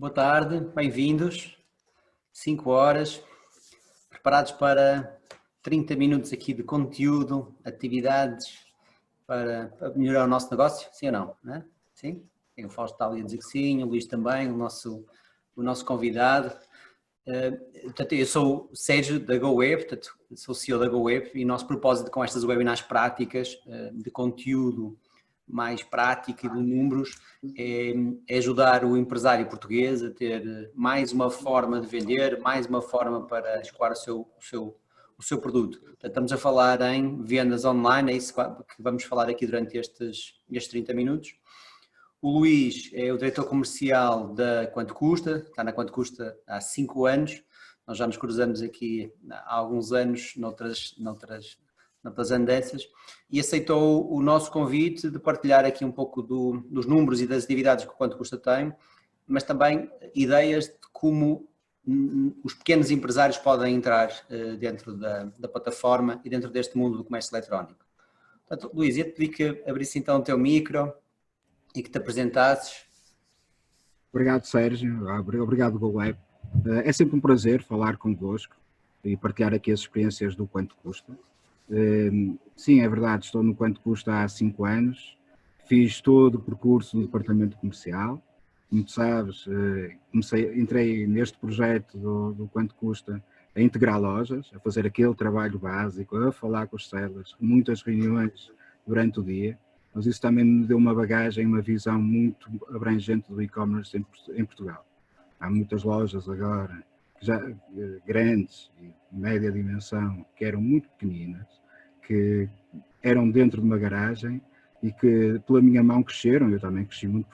Boa tarde, bem-vindos. 5 horas, preparados para 30 minutos aqui de conteúdo, atividades para melhorar o nosso negócio? Sim ou não? Né? Sim? O Fausto está ali a dizer que sim, o Luís também, o nosso convidado. Portanto, eu sou o Sérgio da GoWeb, portanto, sou o CEO da GoWeb e o nosso propósito com estas webinars práticas de conteúdo mais prático e de números é ajudar o empresário português a ter mais uma forma de vender, mais uma forma para escoar o seu produto. Portanto, estamos a falar em vendas online, é isso que vamos falar aqui durante estes 30 minutos. O Luís é o diretor comercial da Quanto Custa, está na Quanto Custa há 5 anos, nós já nos cruzamos aqui há alguns anos noutras andanças e aceitou o nosso convite de partilhar aqui um pouco dos números e das atividades que o Quanto Custa tem, mas também ideias de como os pequenos empresários podem entrar dentro da plataforma e dentro deste mundo do comércio eletrónico. Portanto, Luís, ia-te pedir que abrisse então o teu micro e que te apresentasses. Obrigado, Sérgio. Obrigado, GoWeb. É sempre um prazer falar convosco e partilhar aqui as experiências do Quanto Custa. Sim, é verdade, estou no Quanto Custa há 5 anos. Fiz todo o percurso no departamento comercial. Como tu sabes, entrei neste projeto do Quanto Custa a integrar lojas, a fazer aquele trabalho básico, a falar com os sellers, muitas reuniões durante o dia. Mas isso também me deu uma bagagem, uma visão muito abrangente do e-commerce em Portugal. Há muitas lojas agora, já grandes, de média dimensão, que eram muito pequeninas, que eram dentro de uma garagem e que pela minha mão cresceram. Eu também cresci muito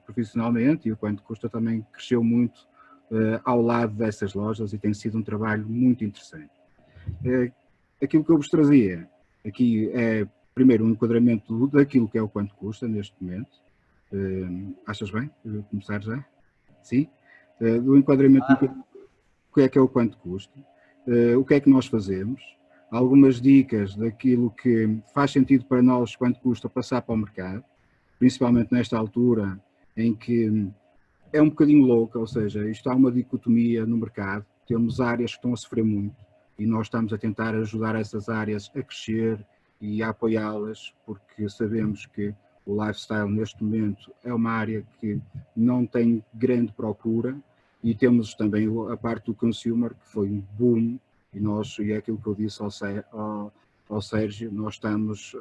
profissionalmente e o Quanto Custa também cresceu muito ao lado dessas lojas e tem sido um trabalho muito interessante. Aquilo que eu vos trazia aqui é primeiro um enquadramento daquilo que é o Quanto Custa neste momento. Achas bem? Começar já? Sim? Do enquadramento do que é o Quanto Custa, o que é que nós fazemos, algumas dicas daquilo que faz sentido para nós quanto custa passar para o mercado, principalmente nesta altura em que é um bocadinho louca, ou seja, isto há uma dicotomia no mercado, temos áreas que estão a sofrer muito e nós estamos a tentar ajudar essas áreas a crescer e a apoiá-las, porque sabemos que o lifestyle neste momento é uma área que não tem grande procura e temos também a parte do consumer, que foi um boom, e é aquilo que eu disse ao Sérgio, nós estamos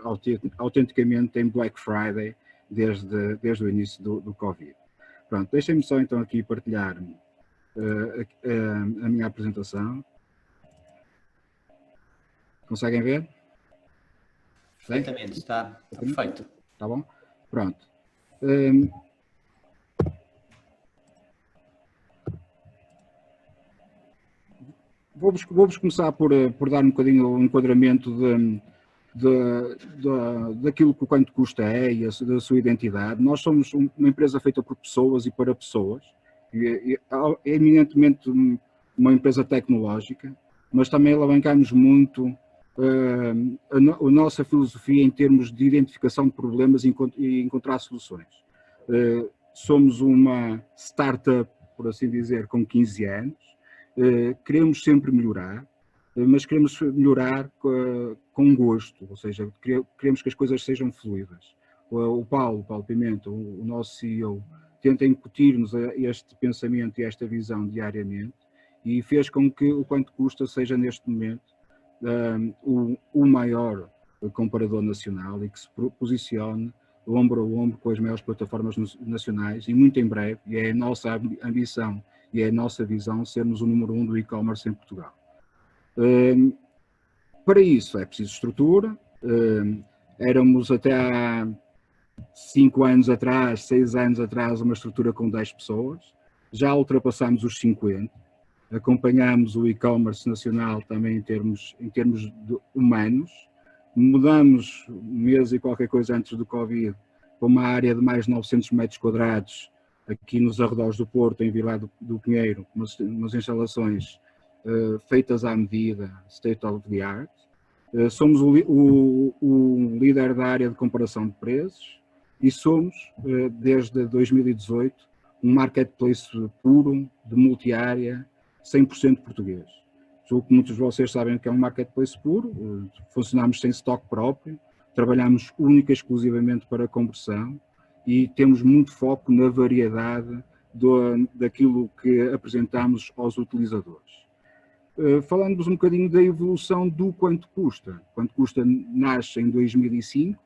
autenticamente em Black Friday desde o início do Covid. Pronto, deixem-me só então aqui partilhar a minha apresentação. Conseguem ver? Perfeitamente, está perfeito. Está bom? Pronto. Vou-vos começar por dar um bocadinho o enquadramento daquilo que o Quanto Custa é e da sua identidade. Nós somos uma empresa feita por pessoas e para pessoas. É eminentemente uma empresa tecnológica, mas também alavancamos muito a nossa filosofia em termos de identificação de problemas e encontrar soluções. Somos uma startup, por assim dizer, com 15 anos. Queremos sempre melhorar, mas queremos melhorar com gosto, ou seja, queremos que as coisas sejam fluidas. O Paulo Pimenta, o nosso CEO, tenta incutir-nos este pensamento e esta visão diariamente e fez com que o Quanto Custa seja neste momento o maior comparador nacional e que se posicione ombro a ombro com as maiores plataformas nacionais e muito em breve, e é a nossa ambição e é a nossa visão, sermos o número 1 do e-commerce em Portugal. Para isso é preciso estrutura. Éramos até há 5 anos atrás, 6 anos atrás, uma estrutura com 10 pessoas. Já ultrapassamos os 50. Acompanhamos o e-commerce nacional também em termos humanos. Mudamos um mês e qualquer coisa antes do Covid para uma área de mais de 900 metros quadrados aqui nos arredores do Porto, em Vilar do Pinheiro, umas instalações feitas à medida, state of the art. Somos o líder da área de comparação de preços e somos, desde 2018, um marketplace puro, de multi-área, 100% português. Julgo que muitos de vocês sabem o que é um marketplace puro, funcionamos sem estoque próprio, trabalhamos única e exclusivamente para conversão e temos muito foco na variedade daquilo que apresentamos aos utilizadores. Falando-vos um bocadinho da evolução do Quanto Custa. Quanto Custa nasce em 2005,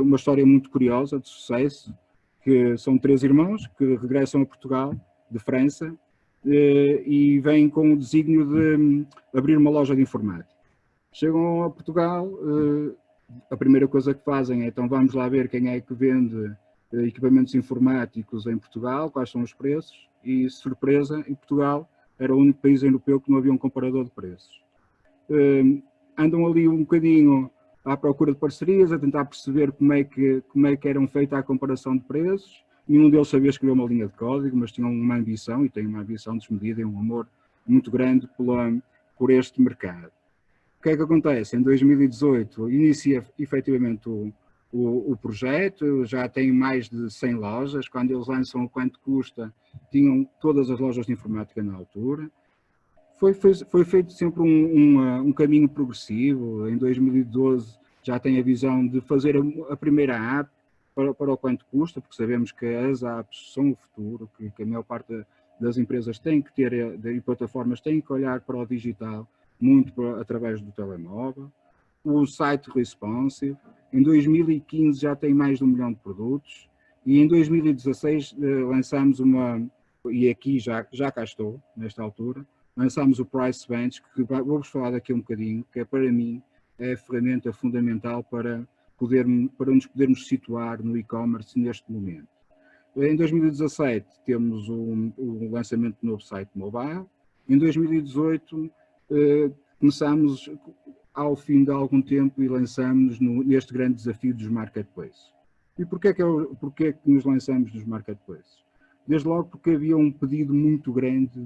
uma história muito curiosa, de sucesso, que são 3 irmãos que regressam a Portugal, de França, e vêm com o desígnio de abrir uma loja de informática. Chegam a Portugal, a primeira coisa que fazem é, então vamos lá ver quem é que vende equipamentos informáticos em Portugal, quais são os preços, e surpresa, em Portugal era o único país europeu que não havia um comparador de preços. Andam ali um bocadinho à procura de parcerias, a tentar perceber como é que eram feita a comparação de preços. Nenhum deles sabia escrever uma linha de código, mas tinham uma ambição, e têm uma ambição desmedida e um amor muito grande por este mercado. O que é que acontece? Em 2018 inicia efetivamente o projeto, já tem mais de 100 lojas. Quando eles lançam o Quanto Custa, tinham todas as lojas de informática na altura. Foi feito sempre um caminho progressivo. Em 2012 já tem a visão de fazer a primeira app para o Quanto Custa, porque sabemos que as apps são o futuro, que a maior parte das empresas tem que ter, e plataformas têm que olhar para o digital muito através do telemóvel. O site responsive. Em 2015 já tem mais de 1 milhão de produtos e em 2016 lançamos e aqui já cá estou, nesta altura, lançámos o Price Bench, que vou-vos falar daqui um bocadinho, que para mim é a ferramenta fundamental para nos podermos situar no e-commerce neste momento. Em 2017 temos o lançamento do novo site mobile. Em 2018 começamos ao fim de algum tempo e lançamos neste grande desafio dos marketplaces. E porquê que nos lançamos nos marketplaces? Desde logo porque havia um pedido muito grande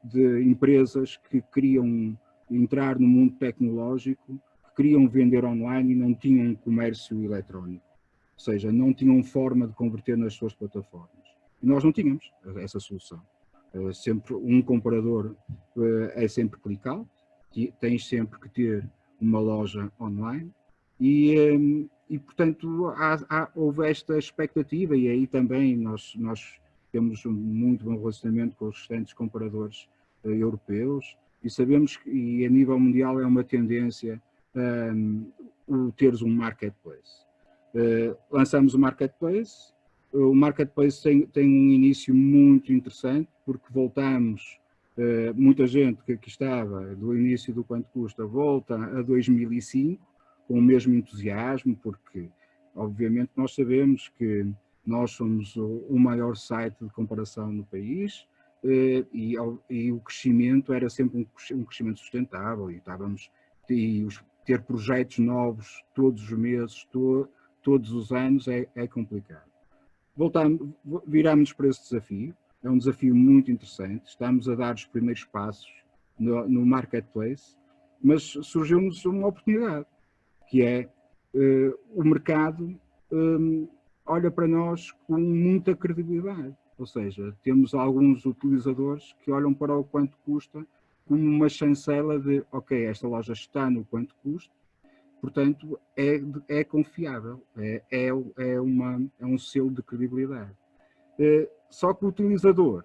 de empresas que queriam entrar no mundo tecnológico, que queriam vender online e não tinham comércio eletrónico. Ou seja, não tinham forma de converter nas suas plataformas. E nós não tínhamos essa solução. Sempre um comprador é sempre clicar, tens sempre que ter uma loja online e portanto, houve esta expectativa e aí também nós temos um muito bom relacionamento com os restantes comparadores europeus e sabemos que e a nível mundial é uma tendência o teres um marketplace. Lançamos o marketplace tem um início muito interessante porque voltamos. Muita gente que aqui estava do início do Quanto Custa volta a 2005 com o mesmo entusiasmo, porque obviamente nós sabemos que nós somos o maior site de comparação no país e o crescimento era sempre um crescimento sustentável e ter projetos novos todos os meses, todos os anos é complicado. Virámos para esse desafio. É um desafio muito interessante, estamos a dar os primeiros passos no marketplace, mas surgiu-nos uma oportunidade, que é o mercado olha para nós com muita credibilidade, ou seja, temos alguns utilizadores que olham para o Quanto Custa como uma chancela de, ok, esta loja está no Quanto Custa, portanto é confiável, é um selo de credibilidade. Só que o utilizador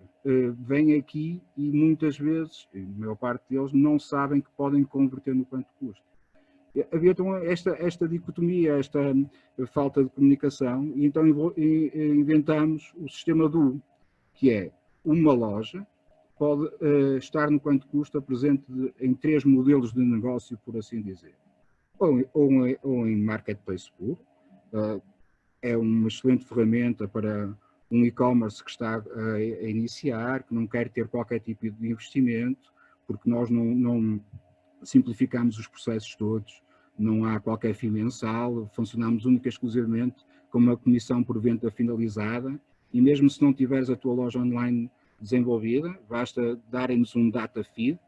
vem aqui e muitas vezes, a maior parte deles, não sabem que podem converter no Quanto Custa. Havia então esta dicotomia, esta falta de comunicação, e então inventamos o sistema DU, que é uma loja pode estar no Quanto Custa presente em 3 modelos de negócio, por assim dizer. Ou em marketplace puro, é uma excelente ferramenta para um e-commerce que está a iniciar, que não quer ter qualquer tipo de investimento, porque nós não simplificamos os processos todos, não há qualquer FII mensal, funcionamos única e exclusivamente com uma comissão por venda finalizada e mesmo se não tiveres a tua loja online desenvolvida, basta darem-nos um data feed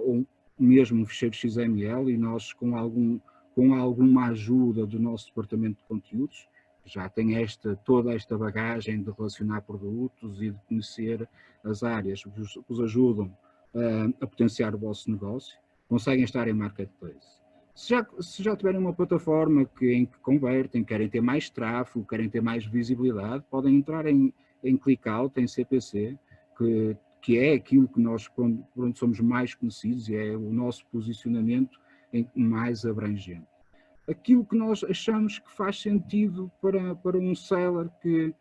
ou mesmo um ficheiro XML e nós com alguma ajuda do nosso departamento de conteúdos já tem toda esta bagagem de relacionar produtos e de conhecer as áreas que vos ajudam a potenciar o vosso negócio, conseguem estar em marketplace. Se já tiverem uma plataforma em que convertem, querem ter mais tráfego, querem ter mais visibilidade, podem entrar em ClickOut, em CPC, que é aquilo que nós, por onde somos mais conhecidos, e é o nosso posicionamento mais abrangente. Aquilo que nós achamos que faz sentido para um seller que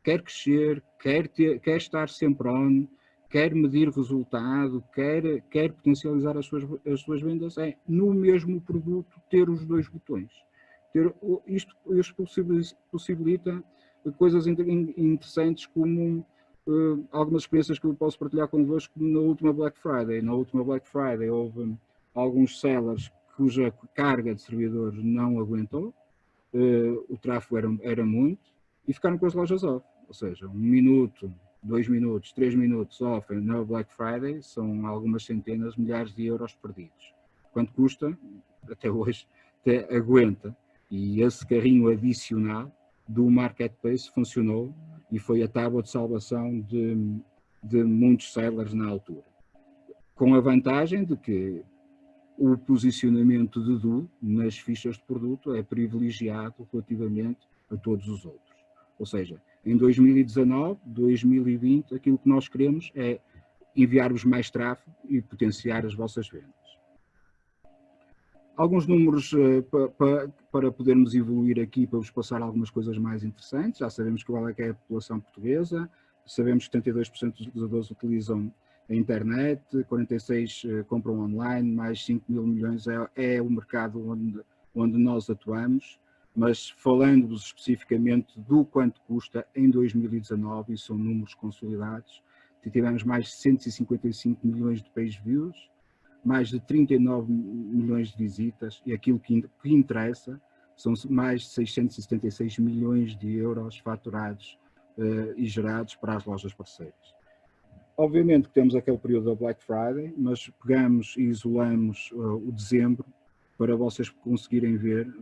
quer crescer, quer estar sempre on, quer medir resultado, quer potencializar as suas vendas, é no mesmo produto ter os dois botões. Isto possibilita coisas interessantes como algumas experiências que eu posso partilhar convosco na última Black Friday. Na última Black Friday houve alguns sellers cuja carga de servidores não aguentou, o tráfego era muito, e ficaram com as lojas off. Ou seja, 1 minuto, 2 minutos, 3 minutos off na Black Friday são algumas centenas, milhares de euros perdidos. Quanto custa? Até hoje, até aguenta. E esse carrinho adicional do marketplace funcionou e foi a tábua de salvação de muitos sellers na altura. Com a vantagem de que o posicionamento de Du nas fichas de produto é privilegiado relativamente a todos os outros. Ou seja, em 2019, 2020, aquilo que nós queremos é enviar-vos mais tráfego e potenciar as vossas vendas. Alguns números para podermos evoluir aqui, para vos passar algumas coisas mais interessantes. Já sabemos qual é que é a população portuguesa, sabemos que 72% dos utilizadores utilizam a internet, 46% compram online, mais 5 mil milhões é o mercado onde nós atuamos, mas falando-vos especificamente do quanto custa em 2019, e são números consolidados, tivemos mais de 155 milhões de page views, mais de 39 milhões de visitas, e aquilo que interessa são mais de 676 milhões de euros faturados e gerados para as lojas parceiras. Obviamente que temos aquele período da Black Friday, mas pegamos e isolamos o dezembro para vocês conseguirem ver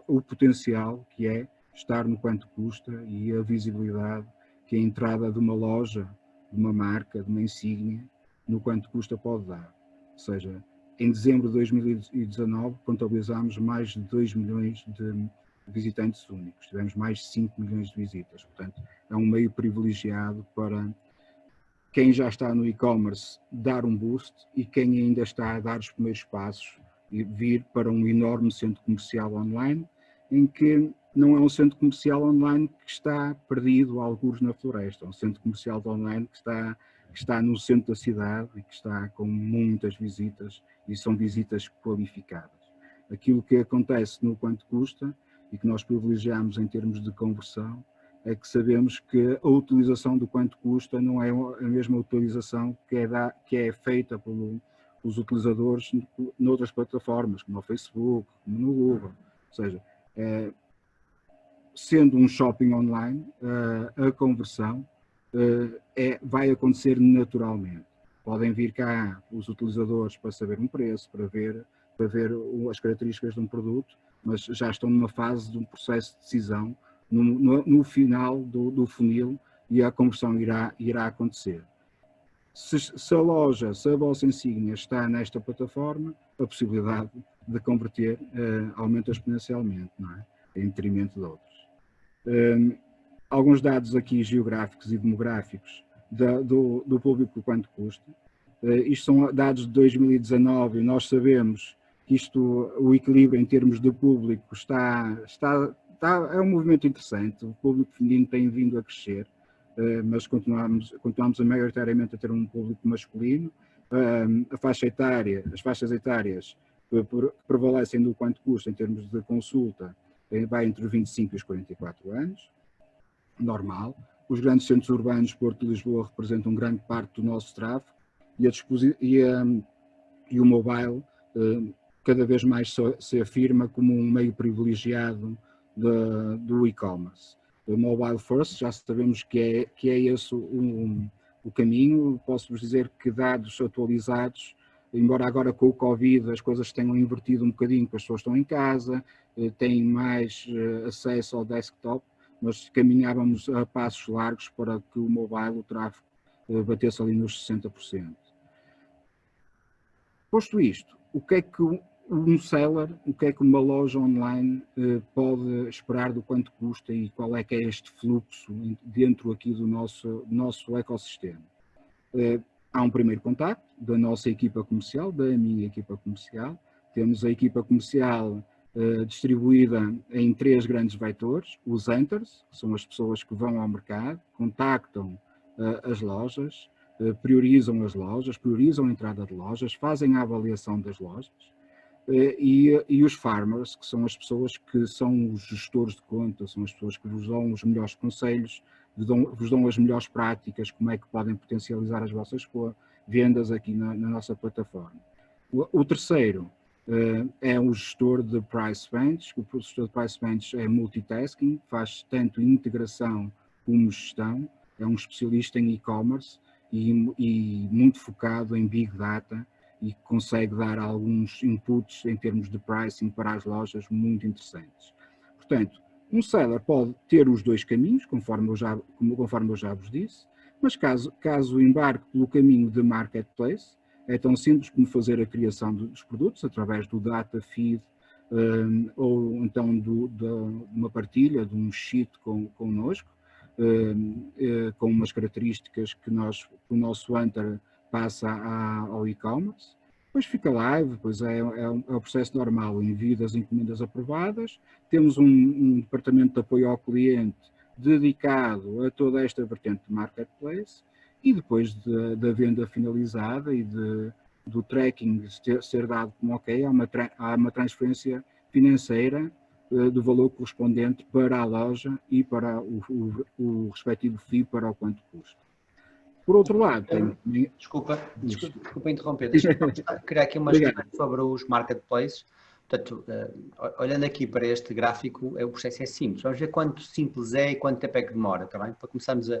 o potencial que é estar no quanto custa e a visibilidade que a entrada de uma loja, de uma marca, de uma insígnia, no quanto custa pode dar. Ou seja, em dezembro de 2019 contabilizámos mais de 2 milhões de visitantes únicos, tivemos mais de 5 milhões de visitas, portanto é um meio privilegiado para quem já está no e-commerce dar um boost e quem ainda está a dar os primeiros passos e vir para um enorme centro comercial online, em que não é um centro comercial online que está perdido a algures na floresta, é um centro comercial online que está no centro da cidade e que está com muitas visitas e são visitas qualificadas. Aquilo que acontece no quanto custa e que nós privilegiamos em termos de conversão é que sabemos que a utilização do quanto custa não é a mesma utilização que é feita pelos utilizadores noutras plataformas, como no Facebook, como no Google. Ou seja, sendo um shopping online, a conversão vai acontecer naturalmente. Podem vir cá os utilizadores para saber um preço, para ver as características de um produto, mas já estão numa fase de um processo de decisão no final do funil e a conversão irá acontecer. Se a vossa insígnia está nesta plataforma, a possibilidade de converter aumenta exponencialmente, não é? Em detrimento de outros. Alguns dados aqui geográficos e demográficos do público quanto custa. Isto são dados de 2019 e nós sabemos que o equilíbrio em termos de público é um movimento interessante. O público feminino tem vindo a crescer, mas continuamos a maioritariamente a ter um público masculino. As faixas etárias que prevalecem do quanto custa em termos de consulta vai entre os 25 e os 44 anos, normal. Os grandes centros urbanos, Porto e Lisboa, representam grande parte do nosso tráfego e o mobile cada vez mais se afirma como um meio privilegiado do e-commerce. O mobile first, já sabemos que é esse o caminho. Posso-vos dizer que dados atualizados embora agora com o Covid as coisas tenham invertido um bocadinho, porque as pessoas estão em casa, têm mais acesso ao desktop, mas caminhávamos a passos largos para que o mobile, o tráfego, batesse ali nos 60%. Posto isto, o que é que um seller, o que é que uma loja online pode esperar do quanto custa e qual é que é este fluxo dentro aqui do nosso ecossistema? Há um primeiro contacto da nossa equipa comercial, da minha equipa comercial. Temos a equipa comercial distribuída em 3 grandes vetores: os hunters, que são as pessoas que vão ao mercado, contactam as lojas, priorizam as lojas, priorizam a entrada de lojas, fazem a avaliação das lojas, e os farmers, que são as pessoas que são os gestores de conta, são as pessoas que vos dão os melhores conselhos, vos dão as melhores práticas, como é que podem potencializar as vossas vendas aqui na nossa plataforma. O terceiro é o gestor de price bench. O gestor de price bench é multitasking, faz tanto integração como gestão, é um especialista em e-commerce e muito focado em Big Data e consegue dar alguns inputs em termos de pricing para as lojas muito interessantes. Portanto, um seller pode ter os 2 caminhos, conforme eu já vos disse, mas caso embarque pelo caminho de marketplace, é tão simples como fazer a criação dos produtos através do data feed ou então de uma partilha de um sheet connosco, com umas características que o nosso hunter passa ao e-commerce. Depois fica live, depois é o processo normal, envio das encomendas aprovadas. Temos um departamento de apoio ao cliente dedicado a toda esta vertente de marketplace, e depois da venda finalizada e do tracking ser dado como ok, há uma transferência financeira do valor correspondente para a loja e para o respectivo FII para o quanto custa. Por outro lado, Desculpa interromper. Deixa-me criar aqui umas questões sobre os marketplaces. Portanto, olhando aqui para este gráfico, o processo é simples. Vamos ver quanto simples é e quanto tempo é que demora, tá bem? Para começarmos a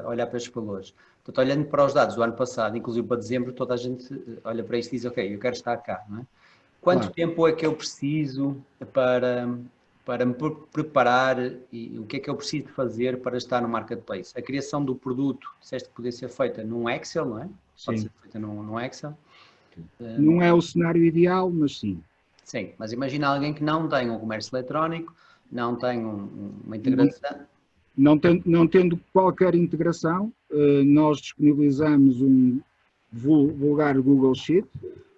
olhar para estes valores. Portanto, olhando para os dados do ano passado, inclusive para dezembro, toda a gente olha para isto e diz, ok, eu quero estar cá, não é? Quanto tempo é que eu preciso para me preparar e o que é que eu preciso fazer para estar no marketplace? A criação do produto, disseste que podia ser feita num Excel, não é? Pode ser feita num Excel. Não é o cenário ideal, mas sim. Sim, mas imagina alguém que não tem um comércio eletrónico, não tem uma integração. Não tendo qualquer integração, nós disponibilizamos um vulgar Google Sheet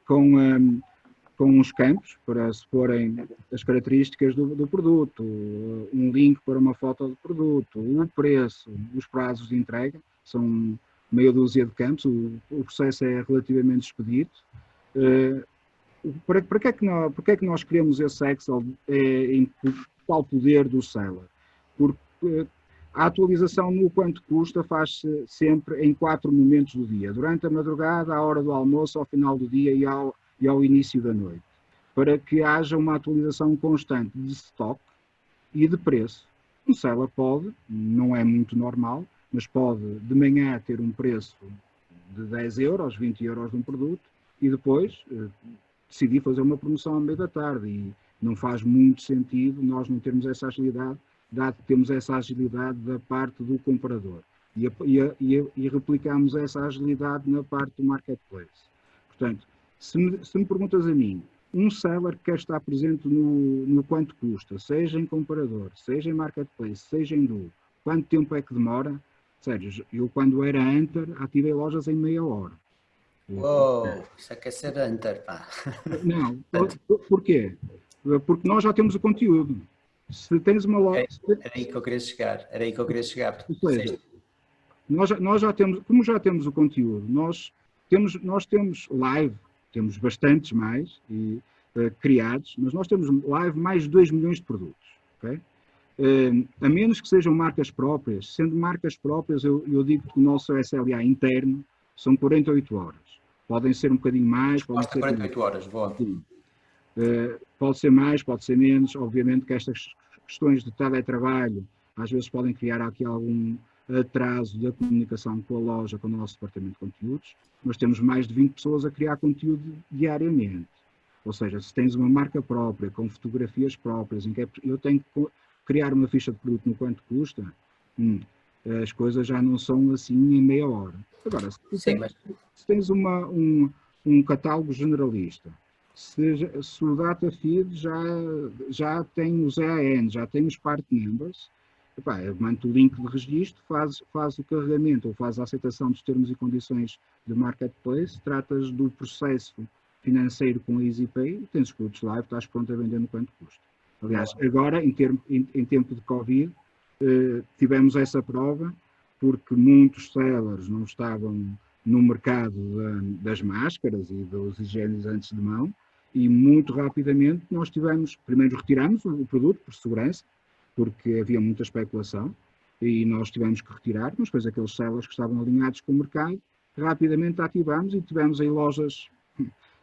com uns campos para se porem as características do produto, um link para uma foto do produto, o preço, os prazos de entrega, são meia dúzia de campos, o processo é relativamente expedito. Para que é que nós queremos esse Excel em total poder do seller? Porque a atualização no quanto custa faz-se sempre em 4 momentos do dia, durante a madrugada, à hora do almoço, ao final do dia e ao início da noite, para que haja uma atualização constante de stock e de preço. Um seller pode, não é muito normal, mas pode de manhã ter um preço de 10 euros, 20 euros de um produto e depois decidir fazer uma promoção ao meio da tarde, e não faz muito sentido nós não termos essa agilidade, dado que temos essa agilidade da parte do comprador e replicamos essa agilidade na parte do marketplace. Portanto, se me perguntas a mim, um seller que quer estar presente no quanto custa, seja em comparador, seja em marketplace, seja em duo, quanto tempo é que demora? Sérgio, eu quando era Hunter ativei lojas em meia hora. Uou, isso é que é ser Hunter, pá. Não, porquê? Porque nós já temos o conteúdo. Se tens uma loja... Era aí que eu queria chegar. Ou seja, nós já temos, como já temos o conteúdo, nós temos live, temos bastantes mais criados, mas nós temos live mais de 2 milhões de produtos, ok? A menos que sejam marcas próprias, sendo marcas próprias, eu digo que o nosso SLA interno são 48 horas. Podem ser um bocadinho mais. Podem ser 48 horas, boa. Sim. Pode ser mais, pode ser menos. Obviamente que estas questões de teletrabalho às vezes podem criar aqui atraso da comunicação com a loja, com o nosso departamento de conteúdos, mas temos mais de 20 pessoas a criar conteúdo diariamente. Ou seja, se tens uma marca própria, com fotografias próprias, em que eu tenho que criar uma ficha de produto no quanto custa, as coisas já não são assim em meia hora. Agora, se tens um catálogo generalista, se o data feed já tem os EAN, já tem os part numbers, eu mando o link de registro, faz o carregamento ou faz a aceitação dos termos e condições de marketplace, tratas do processo financeiro com a EasyPay, tens os produtos live, estás pronto a vender no quanto custa. Aliás, agora, em tempo de Covid, tivemos essa prova, porque muitos sellers não estavam no mercado das máscaras e dos higienizantes de mão, e muito rapidamente nós primeiro retiramos o produto por segurança, porque havia muita especulação, e nós tivemos que retirar, mas depois aqueles sellers que estavam alinhados com o mercado, rapidamente ativamos e tivemos aí lojas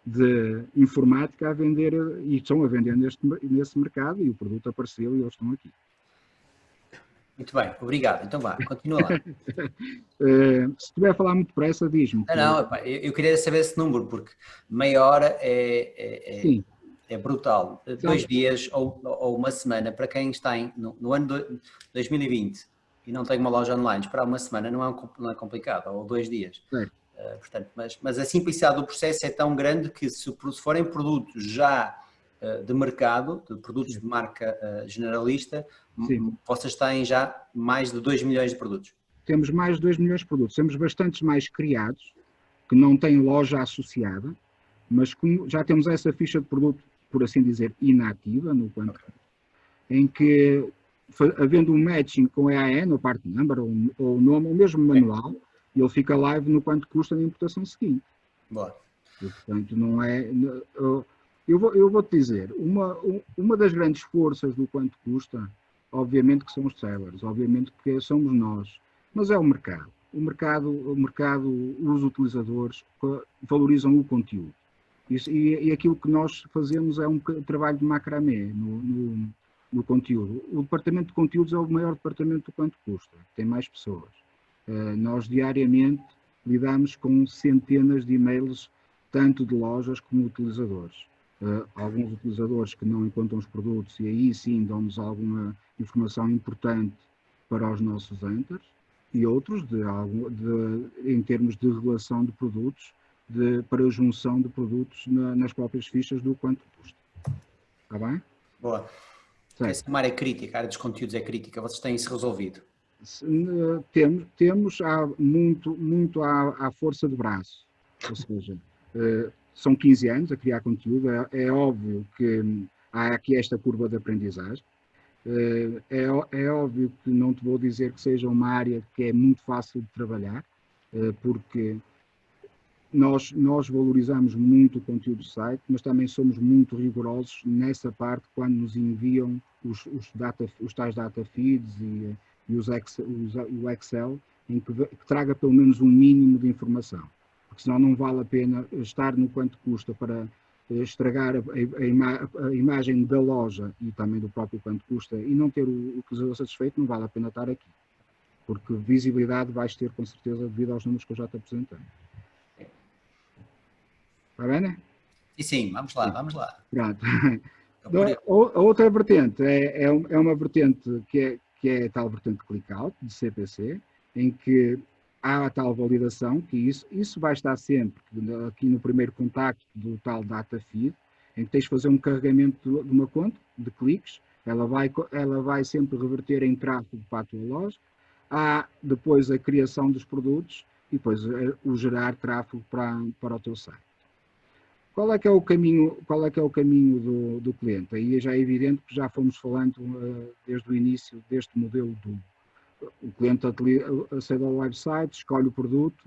de informática a vender, e estão a vender nesse mercado, e o produto apareceu e eles estão aqui. Muito bem, obrigado. Então vá, continua lá. Se estiver a falar muito depressa, diz-me. Não, eu queria saber esse número, porque meia hora é brutal. 2 dias ou uma semana, para quem está no ano 2020 e não tem uma loja online, esperar uma semana não é complicado, ou 2 dias. Portanto, mas a simplicidade do processo é tão grande que se forem produtos já de mercado, de produtos de marca generalista, vocês têm já mais de 2 milhões de produtos. Temos mais de 2 milhões de produtos. Temos bastantes mais criados, que não têm loja associada, mas como já temos essa ficha de produto, por assim dizer, inativa, em que, havendo um matching com a EAN, ou part number, ou o nome, ou mesmo manual, ele fica live no quanto custa na importação seguinte. Boa. E, portanto, não é... Eu vou-te dizer, uma das grandes forças do quanto custa, obviamente que são os sellers, obviamente que somos nós, mas é o mercado. O mercado, os utilizadores valorizam o conteúdo. E aquilo que nós fazemos é um trabalho de macramé no conteúdo. O departamento de conteúdos é o maior departamento do quanto custa, tem mais pessoas. Nós diariamente lidamos com centenas de e-mails, tanto de lojas como de utilizadores. Alguns utilizadores que não encontram os produtos e aí sim dão-nos alguma informação importante para os nossos hunters, e outros em termos de relação de produtos, para a junção de produtos nas próprias fichas do quanto custa. Está bem? Boa. Essa é uma área crítica, a área dos conteúdos é crítica, vocês têm isso resolvido? Temos muito à força de braço, ou seja, são 15 anos a criar conteúdo, é óbvio que há aqui esta curva de aprendizagem, é óbvio que não te vou dizer que seja uma área que é muito fácil de trabalhar, porque nós valorizamos muito o conteúdo do site, mas também somos muito rigorosos nessa parte quando nos enviam os tais data feeds e o Excel, em que traga pelo menos um mínimo de informação, porque senão não vale a pena estar no quanto custa para estragar a imagem da loja e também do próprio quanto custa e não ter o utilizador satisfeito, não vale a pena estar aqui, porque visibilidade vais ter com certeza devido aos números que eu já te apresentei. Está bem, né? Sim, vamos lá. Pronto. A outra vertente é uma vertente que é a tal vertente de click-out, de CPC, em que há a tal validação, que isso vai estar sempre aqui no primeiro contacto do tal data feed, em que tens de fazer um carregamento de uma conta, de cliques, ela vai sempre reverter em tráfego para a tua loja, há depois a criação dos produtos e depois o gerar tráfego para o teu site. Qual é que é o caminho do cliente? Aí já é evidente que já fomos falando desde o início deste modelo do o cliente acede ao website, escolhe o produto,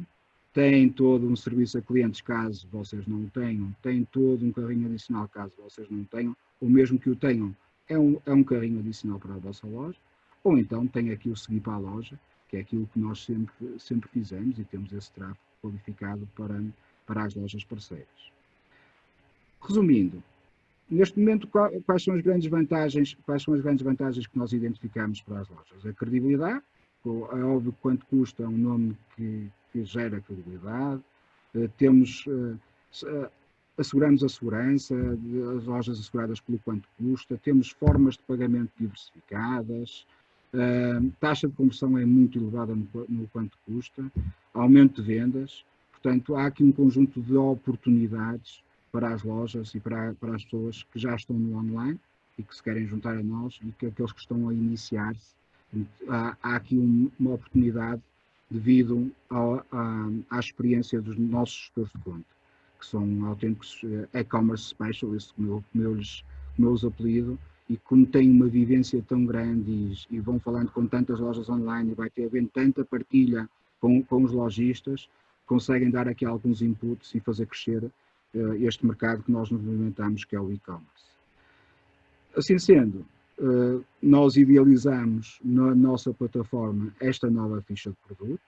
tem todo um serviço a clientes caso vocês não o tenham, tem todo um carrinho adicional caso vocês não o tenham, ou mesmo que o tenham, é um carrinho adicional para a vossa loja, ou então tem aqui o seguir para a loja, que é aquilo que nós sempre fizemos e temos esse tráfego qualificado para as lojas parceiras. Resumindo, neste momento, quais são as grandes vantagens que nós identificamos para as lojas? A credibilidade, É óbvio que quanto custa é um nome que gera credibilidade. Temos, asseguramos a segurança, as lojas asseguradas pelo quanto custa, temos formas de pagamento diversificadas, taxa de conversão é muito elevada no quanto custa, aumento de vendas, portanto há aqui um conjunto de oportunidades para as lojas e para as pessoas que já estão no online e que se querem juntar a nós e que aqueles que estão a iniciar-se. Há aqui uma oportunidade devido à experiência dos nossos gestores de conta, que são autênticos e-commerce specialists, como eu os apelido, e como têm uma vivência tão grande e vão falando com tantas lojas online e vai havendo tanta partilha com os lojistas, conseguem dar aqui alguns inputs e fazer crescer este mercado que nós nos movimentamos, que é o e-commerce. Assim sendo, nós idealizamos na nossa plataforma esta nova ficha de produto,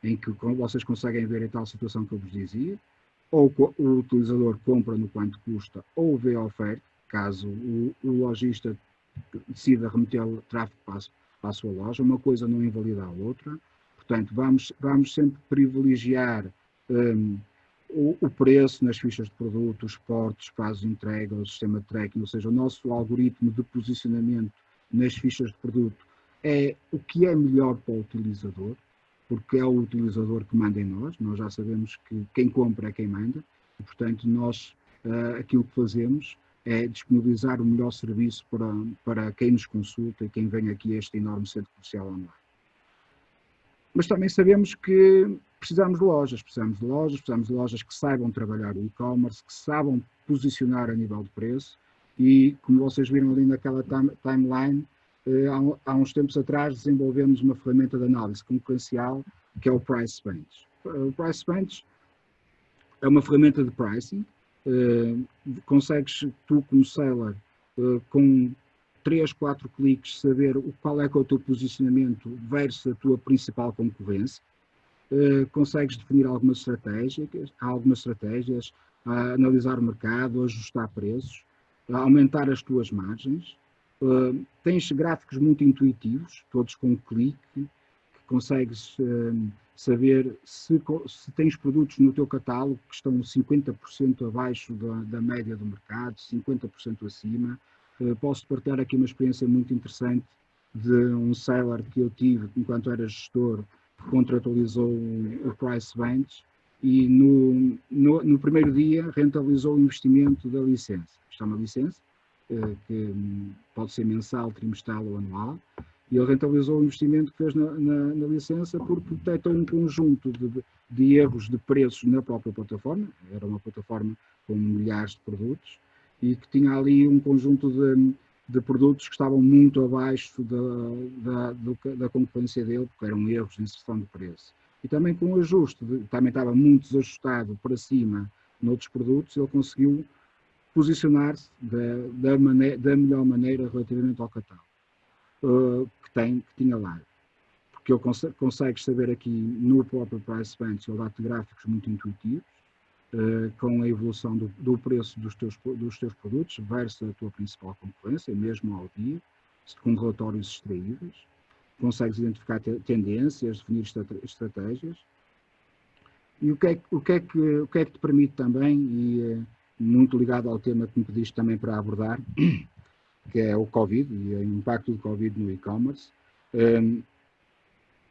em que vocês conseguem ver a tal situação que eu vos dizia, ou o utilizador compra no quanto custa, ou vê a oferta, caso o lojista decida remeter o tráfego para a sua loja, uma coisa não invalida a outra. Portanto, vamos sempre privilegiar o preço nas fichas de produto, os portos, prazos de entrega, o sistema de tracking, ou seja, o nosso algoritmo de posicionamento nas fichas de produto é o que é melhor para o utilizador, porque é o utilizador que manda em nós já sabemos que quem compra é quem manda, e portanto nós aquilo que fazemos é disponibilizar o melhor serviço para quem nos consulta e quem vem aqui a este enorme centro comercial online. Mas também sabemos que precisamos de lojas que saibam trabalhar o e-commerce, que saibam posicionar a nível de preço e, como vocês viram ali naquela timeline, há uns tempos atrás desenvolvemos uma ferramenta de análise concorrencial que é o Price Bench. O Price Bench é uma ferramenta de pricing, consegues tu como seller com 3, 4 cliques saber qual é que é o teu posicionamento versus a tua principal concorrência. Consegues definir algumas estratégias, analisar o mercado, ajustar preços, aumentar as tuas margens. Tens gráficos muito intuitivos, todos com um clique, que consegues saber se tens produtos no teu catálogo que estão 50% abaixo da média do mercado, 50% acima. Posso partilhar aqui uma experiência muito interessante de um seller que eu tive enquanto era gestor, que contratualizou o Price Bench e no primeiro dia rentabilizou o investimento da licença. Isto é uma licença que pode ser mensal, trimestral ou anual, e ele rentabilizou o investimento que fez na licença porque detectou um conjunto de erros de preços na própria plataforma, era uma plataforma com milhares de produtos, e que tinha ali um conjunto de produtos que estavam muito abaixo da concorrência dele, porque eram erros de inserção de preço. E também com o ajuste, também estava muito desajustado para cima noutros produtos, ele conseguiu posicionar-se da melhor maneira relativamente ao catálogo que tinha lá. Porque ele consegue saber aqui no próprio Price Bench, ele dá-te gráficos muito intuitivos, com a evolução do preço dos teus produtos versus a tua principal concorrência, mesmo ao dia, com relatórios extraíveis. Consegues identificar tendências, definir estratégias. E o que é que te permite também, e muito ligado ao tema que me pediste também para abordar, que é o Covid e o impacto do Covid no e-commerce.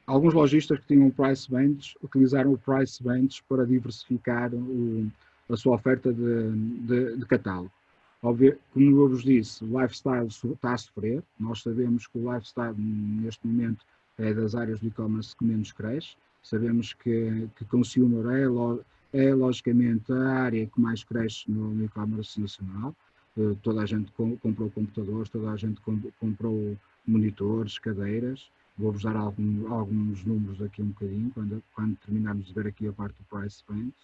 Alguns lojistas que tinham o Price Bench utilizaram o Price Bench para diversificar a sua oferta de catálogo. Óbvio, como eu vos disse, o lifestyle está a sofrer. Nós sabemos que o lifestyle neste momento é das áreas do e-commerce que menos cresce. Sabemos que consumer é logicamente a área que mais cresce no e-commerce nacional. Toda a gente comprou computadores, toda a gente comprou monitores, cadeiras. Vou-vos dar alguns números aqui um bocadinho, quando terminarmos de ver aqui a parte do Price Bench.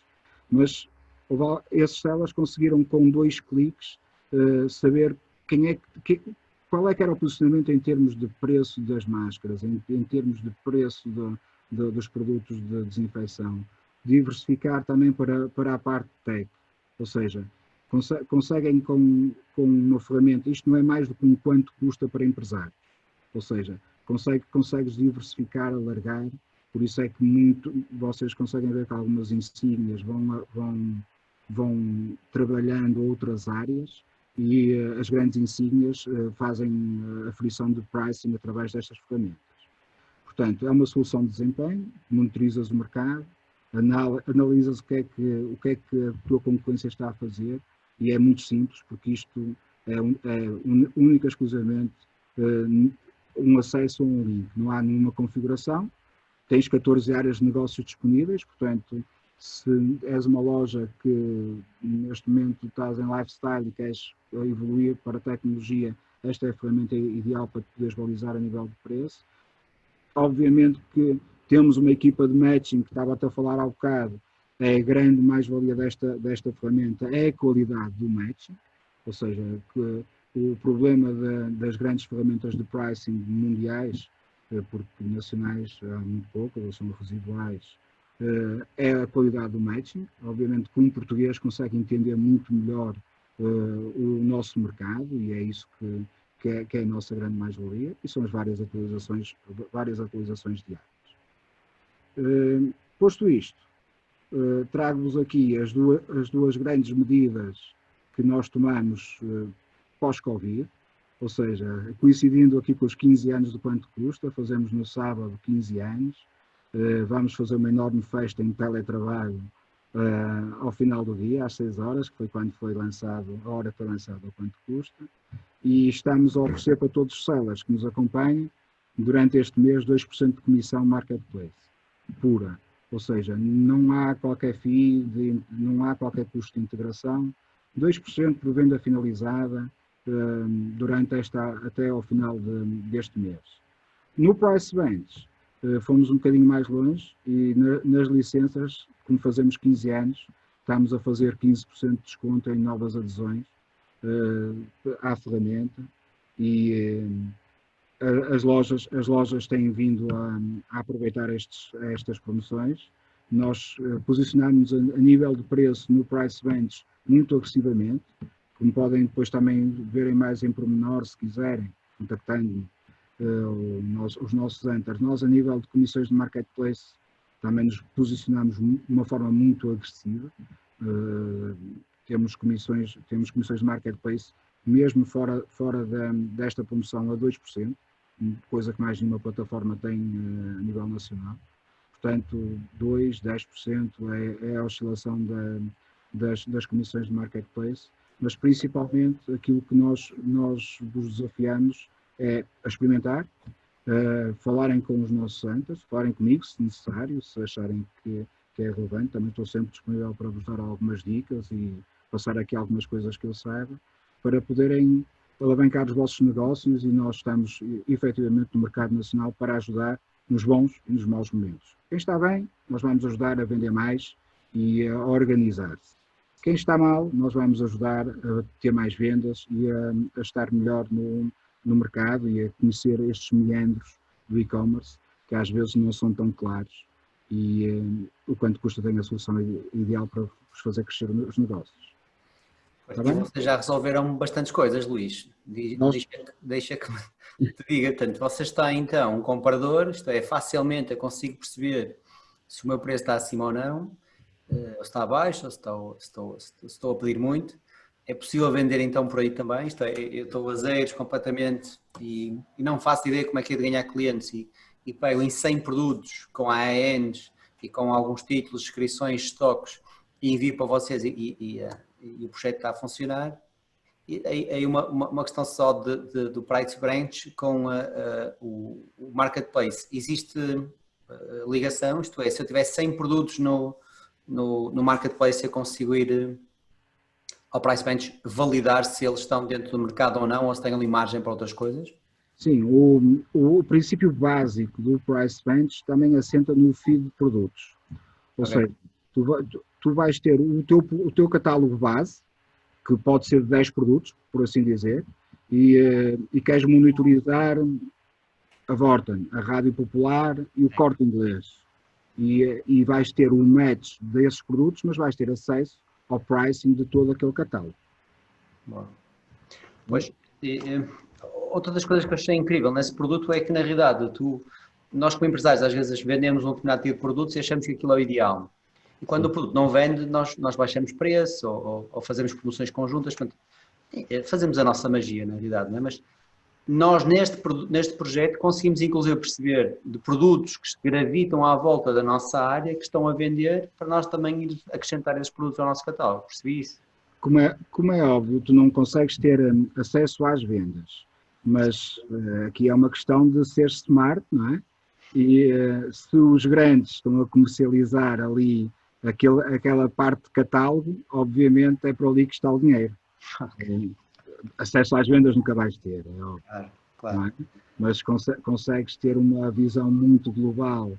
Mas esses sellers conseguiram com 2 cliques saber qual é que era o posicionamento em termos de preço das máscaras, em termos de preço dos produtos de desinfecção. Diversificar também para a parte tech, ou seja, conseguem com uma ferramenta, isto não é mais do que um quanto custa para empresário, ou seja, consegues diversificar, alargar, por isso é que vocês conseguem ver que algumas insígnias vão trabalhando outras áreas e as grandes insígnias fazem a aferição de pricing através destas ferramentas. Portanto, é uma solução de desempenho, monitorizas o mercado, analisas o que é que a tua concorrência está a fazer e é muito simples, porque isto é única e exclusivamente um acesso a um link, não há nenhuma configuração, tens 14 áreas de negócios disponíveis, portanto, se és uma loja que neste momento estás em lifestyle e queres evoluir para a tecnologia, esta é a ferramenta ideal para te poderes balizar a nível de preço. Obviamente que temos uma equipa de matching, que estava até a falar há bocado, é a grande mais-valia desta ferramenta, é a qualidade do matching, ou seja, que o problema das grandes ferramentas de pricing mundiais, porque nacionais há muito pouco, elas são residuais, é a qualidade do matching. Obviamente que um português consegue entender muito melhor o nosso mercado e é isso que é a nossa grande mais-valia, e são as várias atualizações diárias. Posto isto, trago-vos aqui as duas grandes medidas que nós tomamos pós-Covid, ou seja, coincidindo aqui com os 15 anos do Quanto Custa, fazemos no sábado 15 anos, vamos fazer uma enorme festa em teletrabalho ao final do dia, às 6 horas, que foi quando foi lançado, a hora que foi lançado o Quanto Custa, e estamos a oferecer para todos os sellers que nos acompanhem, durante este mês, 2% de comissão Marketplace, pura. Ou seja, não há qualquer FII, não há qualquer custo de integração, 2% por venda finalizada durante até ao final deste mês. No Price Bench, fomos um bocadinho mais longe e nas licenças, como fazemos 15 anos, estamos a fazer 15% de desconto em novas adesões à ferramenta e as lojas têm vindo a aproveitar estas promoções. Nós posicionamos a nível de preço no Price Bench muito agressivamente, como podem depois também verem mais em pormenor, se quiserem, contactando os nossos hunters. Nós, a nível de comissões de Marketplace, também nos posicionamos de uma forma muito agressiva. Temos comissões de Marketplace, mesmo fora desta promoção, a 2%, coisa que mais nenhuma plataforma tem a nível nacional. Portanto, 2%, 10% é a oscilação das comissões de Marketplace, mas principalmente aquilo que nós vos desafiamos é a experimentar, falarem com os nossos hunters, falarem comigo se necessário, se acharem que é relevante. Também estou sempre disponível para vos dar algumas dicas e passar aqui algumas coisas que eu saiba, para poderem alavancar os vossos negócios, e nós estamos efetivamente no mercado nacional para ajudar nos bons e nos maus momentos. Quem está bem, nós vamos ajudar a vender mais e a organizar-se. Quem está mal, nós vamos ajudar a ter mais vendas e a estar melhor no mercado e a conhecer estes meandros do e-commerce, que às vezes não são tão claros, e o Quanto Custa tem a solução ideal para vos fazer crescer os negócios. Tá bem? Vocês já resolveram bastantes coisas, Luís. Deixa que te diga. Portanto, vocês têm então um comparador, isto é, facilmente eu consigo perceber se o meu preço está acima ou não, ou está abaixo, ou se estou a pedir muito. É possível vender então por aí também, isto é, eu estou a zeros completamente e não faço ideia como é que é de ganhar clientes e pego em 100 produtos com AENs e com alguns títulos, inscrições, estoques e envio para vocês e o projeto está a funcionar. E aí uma questão só do Price Branch com o Marketplace. Existe ligação, isto é, se eu tiver 100 produtos no Marketplace, eu consigo ir ao Price Bench validar se eles estão dentro do mercado ou não, ou se têm ali margem para outras coisas? Sim, o princípio básico do Price Bench também assenta no feed de produtos. Ou seja, tu vais ter o teu catálogo base, que pode ser de 10 produtos, por assim dizer, e queres monitorizar a Vorten, a Rádio Popular e o Corte Inglês. E vais ter um match desses produtos, mas vais ter acesso ao pricing de todo aquele catálogo. Bom. Pois, outra das coisas que eu achei incrível nesse produto é que, na realidade, nós como empresários às vezes vendemos um determinado tipo de produtos e achamos que aquilo é o ideal. E quando o produto não vende, nós baixamos preço ou fazemos promoções conjuntas, portanto, fazemos a nossa magia, na realidade, não é? Mas nós neste projeto conseguimos inclusive perceber de produtos que gravitam à volta da nossa área, que estão a vender, para nós também ir acrescentar esses produtos ao nosso catálogo. Percebi isso? Como é óbvio, tu não consegues ter acesso às vendas, mas aqui é uma questão de ser smart, não é? E se os grandes estão a comercializar ali aquela parte de catálogo, obviamente é para ali que está o dinheiro. Acesso às vendas nunca vais ter, é óbvio. Claro, claro. Não é? Mas consegues ter uma visão muito global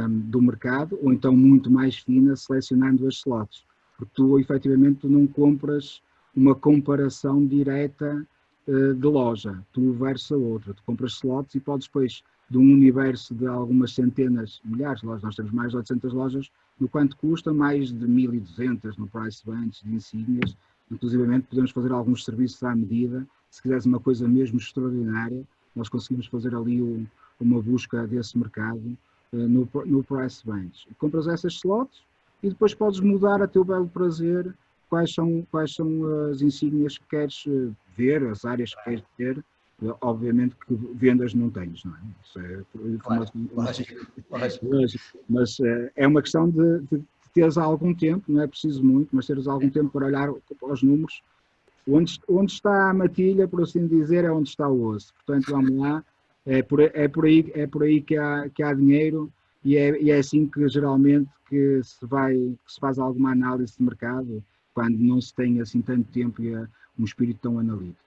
do mercado, ou então muito mais fina, selecionando as slots. Porque tu, efetivamente, tu não compras uma comparação direta de loja, tu versus a outra. Tu compras slots e podes depois, de um universo de algumas centenas, milhares de lojas, nós temos mais de 800 lojas, no quanto custa, mais de 1.200 no price bench de insígnias. Inclusivamente podemos fazer alguns serviços à medida. Se quiseres uma coisa mesmo extraordinária, nós conseguimos fazer ali uma busca desse mercado no price bench. Compras essas slots e depois podes mudar a teu belo prazer quais são as insígnias que queres ver, as áreas que queres ter. Obviamente que vendas não tens, não é? Isso é informação. Lógico. Mas é uma questão de teres algum tempo, não é preciso muito, mas teres algum tempo para olhar os números. Onde está a matilha, por assim dizer, é onde está o osso. Portanto, vamos lá, é por aí que há dinheiro e é assim que geralmente que se faz alguma análise de mercado, quando não se tem assim tanto tempo e um espírito tão analítico.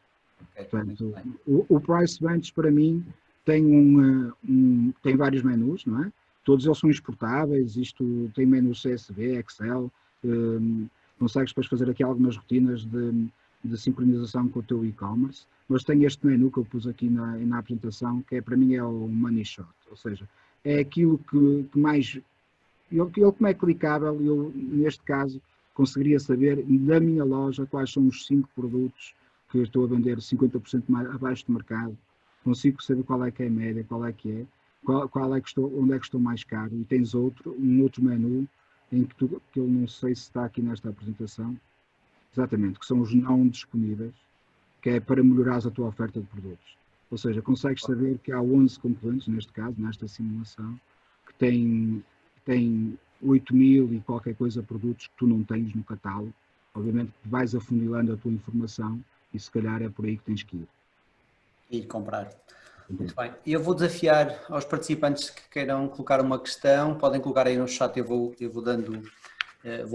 Portanto, o Price Bench para mim tem vários menus, não é? Todos eles são exportáveis, isto tem menus CSV, Excel, consegues depois fazer aqui algumas rotinas de sincronização com o teu e-commerce, mas tem este menu que eu pus aqui na apresentação, que para mim é o Money Shot, ou seja, é aquilo que mais... Ele como é clicável, eu neste caso conseguiria saber da minha loja quais são os 5 produtos que eu estou a vender 50% mais abaixo do mercado, consigo saber qual é que é a média, qual é que é, onde é que estou mais caro, e tens um outro menu em que eu não sei se está aqui nesta apresentação, exatamente, que são os não disponíveis, que é para melhorar a tua oferta de produtos. Ou seja, consegues saber que há 11 concorrentes, neste caso, nesta simulação, que têm 8.000 e qualquer coisa produtos que tu não tens no catálogo. Obviamente que vais afunilando a tua informação e se calhar é por aí que tens que ir. E comprar. Muito bem. Eu vou desafiar aos participantes que queiram colocar uma questão, podem colocar aí no chat, eu vou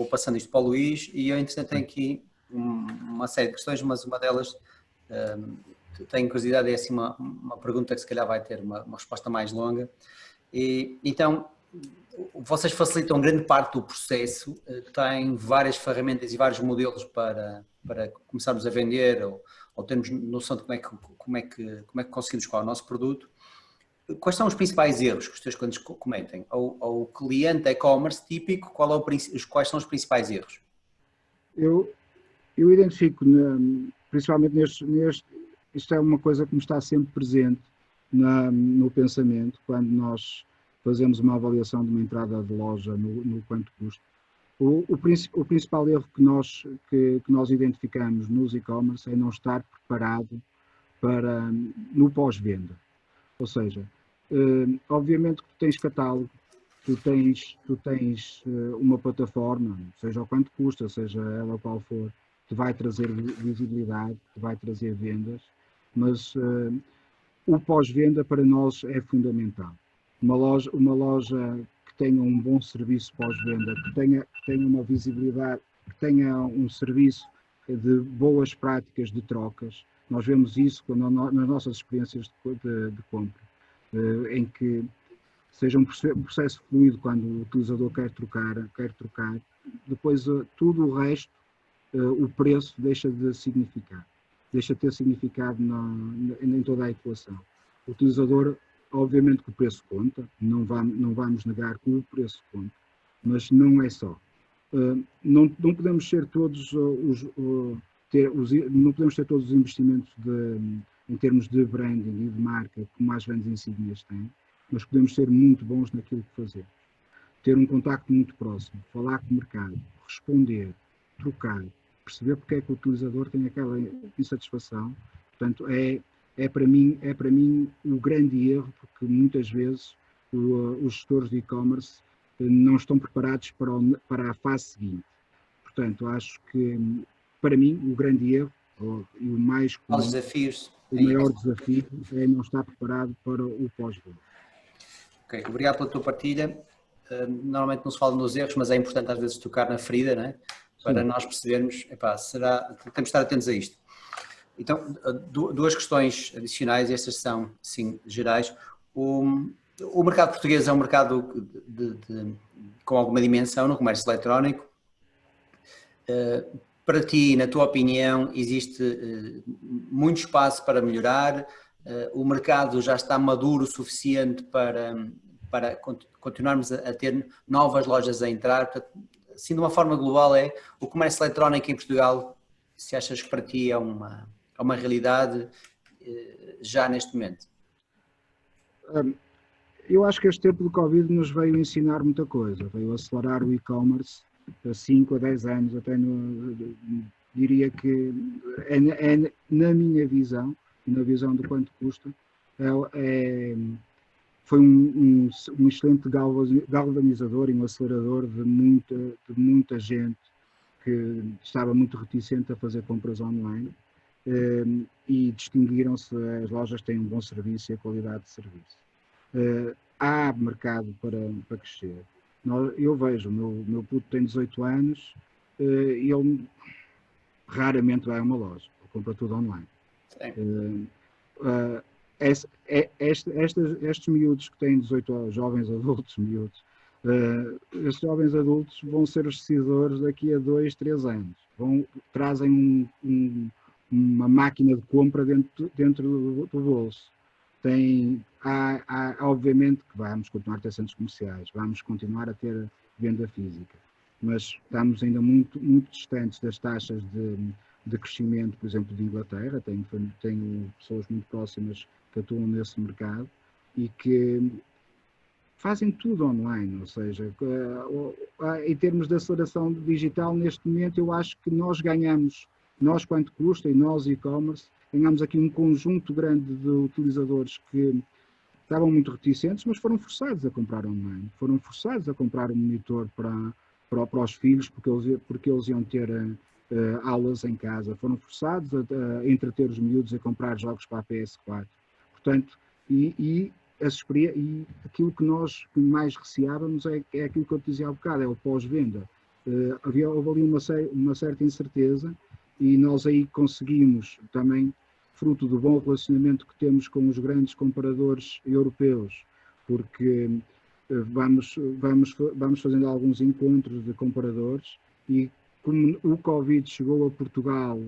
passando isto para o Luís, e eu entretanto tenho aqui uma série de questões, mas uma delas tenho curiosidade, é assim uma pergunta que se calhar vai ter uma resposta mais longa. E, então, vocês facilitam grande parte do processo, têm várias ferramentas e vários modelos para começarmos a vender ou termos noção de como é que conseguimos escolar o nosso produto. Quais são os principais erros que os teus clientes cometem? Ao cliente e-commerce típico, quais são os principais erros? Eu identifico, principalmente isto é uma coisa que me está sempre presente no pensamento, quando nós fazemos uma avaliação de uma entrada de loja no quanto custa. O principal erro que nós identificamos nos e-commerce é não estar preparado no pós-venda. Ou seja, obviamente que tu tens catálogo, tu tens uma plataforma, seja o quanto custa, seja ela qual for, que vai trazer visibilidade, que vai trazer vendas, mas o pós-venda para nós é fundamental. Uma loja que tenha um bom serviço pós-venda, que tenha uma visibilidade, que tenha um serviço de boas práticas de trocas. Nós vemos isso nas nossas experiências de compra, em que seja um processo fluido quando o utilizador quer trocar, depois tudo o resto, o preço deixa de significar, deixa de ter significado em toda a equação. O utilizador, obviamente que o preço conta, não vamos negar que o preço conta, mas não é só. Não podemos ter todos os investimentos em termos de branding e de marca, como as grandes insígnias têm, mas podemos ser muito bons naquilo que fazemos. Ter um contacto muito próximo, falar com o mercado, responder, trocar, perceber porque é que o utilizador tem aquela insatisfação. Portanto, é para mim o grande erro, porque muitas vezes os gestores de e-commerce não estão preparados para a fase seguinte. Portanto, acho que, para mim, o grande erro, e o mais comum, Os desafios. o maior desafio é não estar preparado para o pós-venda. Ok, obrigado pela tua partilha. Normalmente não se fala nos erros, mas é importante às vezes tocar na ferida, não é? Para Sim. nós percebermos, temos de estar atentos a isto. Então, duas questões adicionais, estas são, sim, gerais. O mercado português é um mercado com alguma dimensão no comércio eletrónico. Para ti, na tua opinião, existe muito espaço para melhorar? O mercado já está maduro o suficiente para continuarmos a ter novas lojas a entrar? Portanto, assim, de uma forma global, o comércio eletrónico em Portugal, se achas que para ti é uma realidade já neste momento? Eu acho que este tempo do Covid nos veio ensinar muita coisa, veio acelerar o e-commerce há 5 a 10 anos, até diria que na minha visão, e na visão do quanto custa, foi um excelente galvanizador e um acelerador de muita gente que estava muito reticente a fazer compras online, e distinguiram-se, as lojas têm um bom serviço e a qualidade de serviço. Há mercado para crescer. Eu vejo, o meu puto tem 18 anos e ele raramente vai a uma loja, ele compra tudo online. Estes miúdos que têm 18 anos, jovens adultos, miúdos, estes jovens adultos vão ser os decisores daqui a 2, 3 anos. Trazem uma máquina de compra dentro do bolso. Obviamente que vamos continuar a ter centros comerciais, vamos continuar a ter venda física, mas estamos ainda muito, muito distantes das taxas de crescimento, por exemplo, de Inglaterra. Tenho pessoas muito próximas que atuam nesse mercado e que fazem tudo online, ou seja, em termos de aceleração digital, neste momento eu acho que nós ganhamos, nós quanto custa e nós e-commerce, ganhamos aqui um conjunto grande de utilizadores que estavam muito reticentes, mas foram forçados a comprar online, foram forçados a comprar um monitor para os filhos, porque eles iam ter aulas em casa, foram forçados a entreter os miúdos a comprar jogos para a PS4. Portanto, e aquilo que nós mais receávamos é aquilo que eu te dizia há bocado, é o pós-venda. Houve ali uma certa incerteza e nós aí conseguimos também, fruto do bom relacionamento que temos com os grandes comparadores europeus, porque vamos fazendo alguns encontros de comparadores e como o Covid chegou a Portugal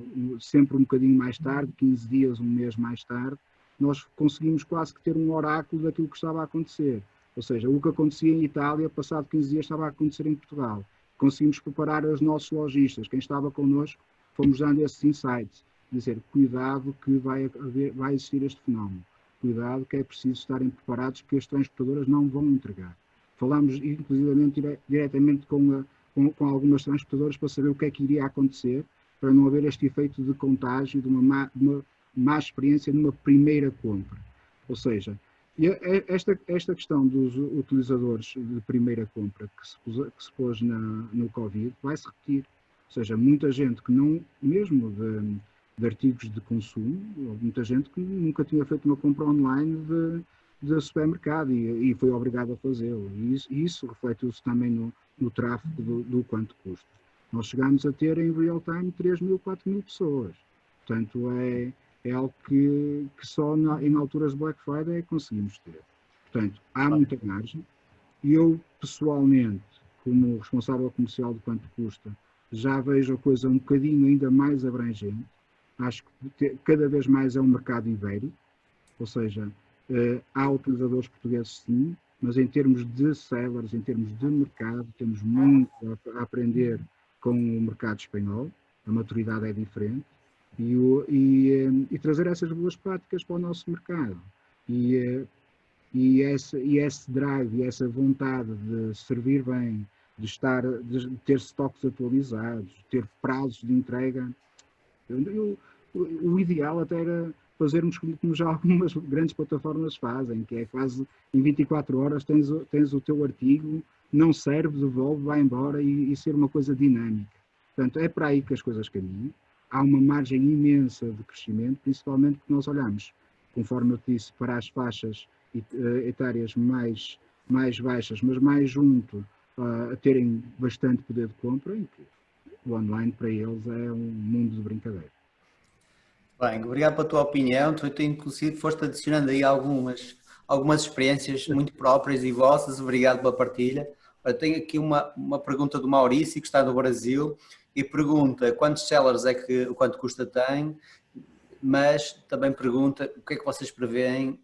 sempre um bocadinho mais tarde, 15 dias, um mês mais tarde, nós conseguimos quase que ter um oráculo daquilo que estava a acontecer. Ou seja, o que acontecia em Itália, passado 15 dias, estava a acontecer em Portugal. Conseguimos preparar os nossos lojistas. Quem estava connosco, fomos dando esses insights. Dizer, cuidado que vai existir este fenómeno. Cuidado que é preciso estarem preparados porque as transportadoras não vão entregar. Falámos, inclusivamente, diretamente com algumas transportadoras para saber o que é que iria acontecer, para não haver este efeito de contágio, de uma má experiência numa primeira compra. Ou seja, esta questão dos utilizadores de primeira compra que se pôs no Covid vai se repetir. Ou seja, muita gente que não, mesmo de artigos de consumo, muita gente que nunca tinha feito uma compra online de supermercado e foi obrigado a fazê-lo. E isso refletiu-se também no tráfego do quanto custa. Nós chegámos a ter em real time 3.000, 4.000 pessoas. Portanto, é algo que só em alturas de Black Friday conseguimos ter. Portanto, há muita margem. E eu, pessoalmente, como responsável comercial do quanto custa, já vejo a coisa um bocadinho ainda mais abrangente. Acho que cada vez mais é um mercado ibérico, ou seja, há utilizadores portugueses sim, mas em termos de sellers, em termos de mercado, temos muito a aprender com o mercado espanhol, a maturidade é diferente. e trazer essas boas práticas para o nosso mercado. E esse drive, e essa vontade de servir bem, de ter estoques atualizados, ter prazos de entrega. O ideal até era fazermos como já algumas grandes plataformas fazem, que é quase em 24 horas tens o teu artigo, não serve, devolve, vai embora e ser uma coisa dinâmica. Portanto, é para aí que as coisas caminham. Há uma margem imensa de crescimento, principalmente porque nós olhamos, conforme eu disse, para as faixas etárias mais baixas, mas mais junto a terem bastante poder de compra, e que o online para eles é um mundo de brincadeira. Bem, obrigado pela tua opinião. Tu inclusive foste adicionando aí algumas experiências muito próprias e vossas. Obrigado pela partilha. Eu tenho aqui uma pergunta do Maurício, que está no Brasil, e pergunta quantos sellers é que o Quanto Custa tem, mas também pergunta o que é que vocês prevêem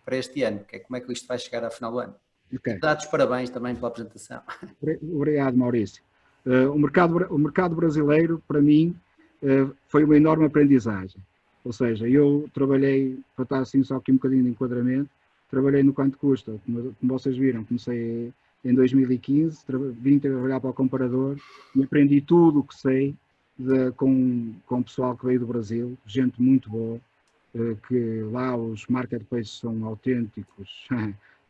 para este ano, como é que isto vai chegar ao final do ano. Okay. Dá-te os parabéns também pela apresentação. Obrigado, Maurício. O mercado brasileiro, para mim, foi uma enorme aprendizagem. Ou seja, eu trabalhei, para estar assim só aqui um bocadinho de enquadramento, trabalhei no Quanto Custa. Como vocês viram, comecei em 2015, vim trabalhar para o Comparador e aprendi tudo o que sei com o pessoal que veio do Brasil, gente muito boa, que lá os marketplaces são autênticos,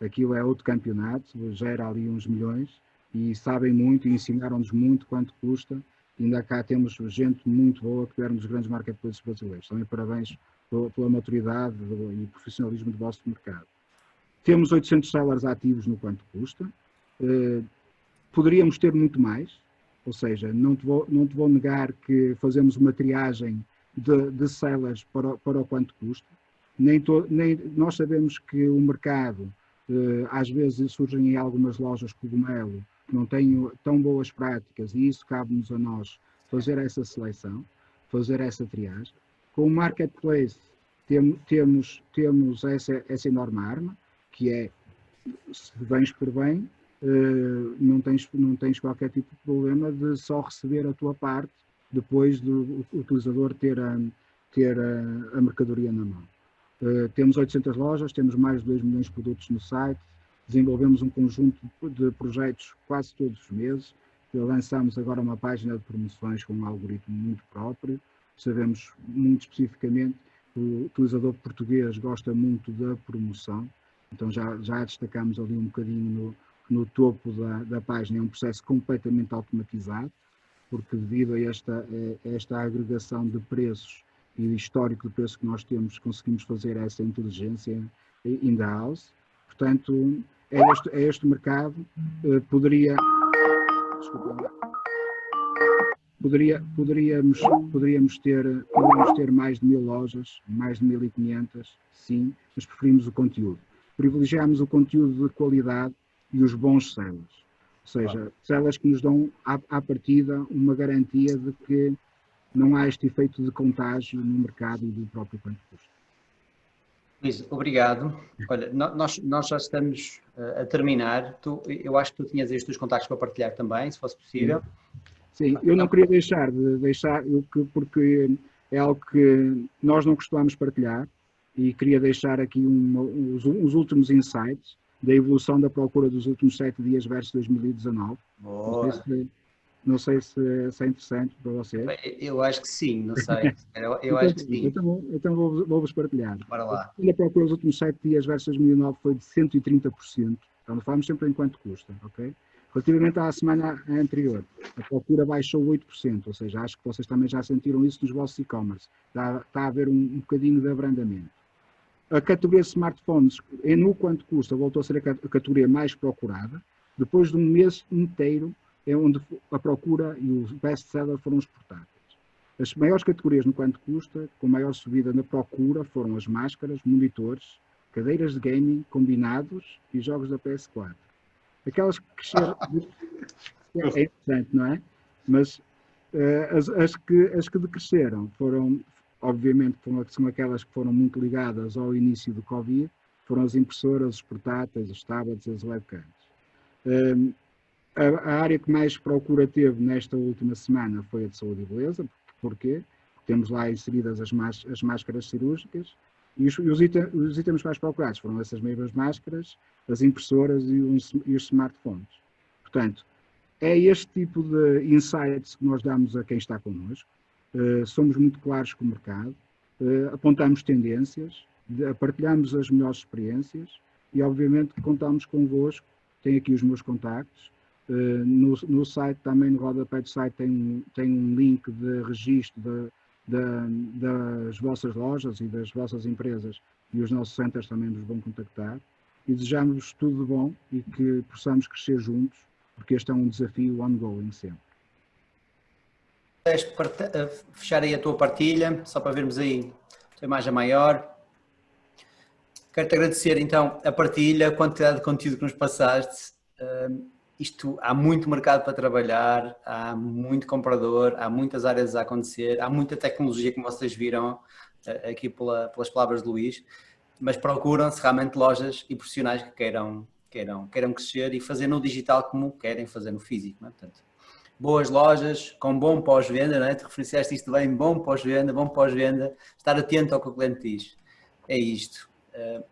aquilo é outro campeonato, gera ali uns milhões e sabem muito e ensinaram-nos muito quanto custa. Ainda cá temos gente muito boa que vieram dos grandes marketplaces brasileiros. Também parabéns pela maturidade e profissionalismo do vosso mercado. Temos 800 sellers ativos no quanto custa. Poderíamos ter muito mais, ou seja, não te vou negar que fazemos uma triagem de sellers para o quanto custa. Nem nós sabemos que o mercado, às vezes surgem em algumas lojas cogumelo que não têm tão boas práticas, e isso cabe-nos a nós fazer essa seleção, fazer essa triagem. Com o marketplace temos essa enorme arma, que é, se vens por bem, não tens qualquer tipo de problema de só receber a tua parte depois do utilizador ter a mercadoria na mão. Temos 800 lojas, temos mais de 2 milhões de produtos no site, desenvolvemos um conjunto de projetos quase todos os meses, lançamos agora uma página de promoções com um algoritmo muito próprio, sabemos muito especificamente que o utilizador português gosta muito da promoção, então já destacamos ali um bocadinho no topo da página, é um processo completamente automatizado, porque devido a esta agregação de preços e o histórico de preço que nós temos, conseguimos fazer essa inteligência in the house. Portanto, é este mercado. Poderíamos ter mais de 1000 lojas, mais de 1500, sim, mas preferimos o conteúdo. Privilegiamos o conteúdo de qualidade e os bons sellers. Ou seja, sellers que nos dão à partida uma garantia de que não há este efeito de contágio no mercado e do próprio quanto custa. Luís, obrigado. Olha, nós já estamos a terminar. Eu acho que tu tinhas estes contactos para partilhar também, se fosse possível. Sim, eu não queria porque é algo que nós não costumamos partilhar, e queria deixar aqui os últimos insights da evolução da procura dos últimos 7 dias versus 2019. Não sei se é interessante para vocês. Eu acho que sim, não sei. Eu acho que sim. Então vou-vos partilhar. Bora lá. A procura dos últimos 7 dias versus 2009 foi de 130%. Então, falamos sempre em quanto custa, ok? Relativamente à semana anterior, a procura baixou 8%, ou seja, acho que vocês também já sentiram isso nos vossos e-commerce. Está a haver um bocadinho de abrandamento. A categoria smartphones, no quanto custa, voltou a ser a categoria mais procurada, depois de um mês inteiro é onde a procura e os best-seller foram os portáteis. As maiores categorias no quanto custa, com maior subida na procura, foram as máscaras, monitores, cadeiras de gaming, combinados e jogos da PS4. Aquelas que cresceram... É interessante, não é? Mas as que decresceram foram, obviamente, são aquelas que foram muito ligadas ao início do Covid, foram as impressoras, os portáteis, os tablets, as webcams. A área que mais procura teve nesta última semana foi a de saúde e beleza. Porquê? temos lá inseridas as máscaras cirúrgicas e os itens mais procurados foram essas mesmas máscaras, as impressoras e os smartphones. Portanto, é este tipo de insights que nós damos a quem está connosco. Somos muito claros com o mercado, apontamos tendências, partilhamos as melhores experiências e, obviamente, que contamos convosco. Tem aqui os meus contactos. No site, também no rodapé do site, tem um link de registro das vossas lojas e das vossas empresas, e os nossos centers também nos vão contactar. E desejamos tudo de bom e que possamos crescer juntos, porque este é um desafio ongoing sempre. Queres fechar aí a tua partilha, só para vermos aí a tua imagem maior. Quero-te agradecer então a partilha, a quantidade de conteúdo que nos passaste. Há muito mercado para trabalhar, há muito comprador, há muitas áreas a acontecer, há muita tecnologia, como vocês viram aqui pelas palavras de Luís, mas procuram-se realmente lojas e profissionais que queiram crescer e fazer no digital como querem fazer no físico. Não é? Portanto, boas lojas, com bom pós-venda, não é? Tu referenciaste isto bem, bom pós-venda, estar atento ao que o cliente diz. É isto.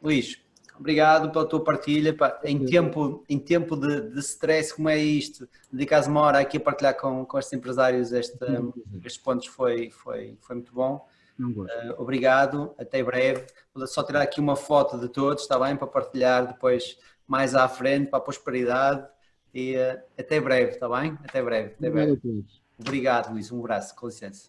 Luís, obrigado pela tua partilha. Em tempo de stress, como é isto, dedicares uma hora aqui a partilhar com estes empresários estes pontos foi muito bom. Obrigado, até breve. Vou só tirar aqui uma foto de todos, está bem? Para partilhar depois mais à frente, para a prosperidade. E até breve, está bem? Até breve. Obrigado a todos. Obrigado, Luís. Um abraço, com licença.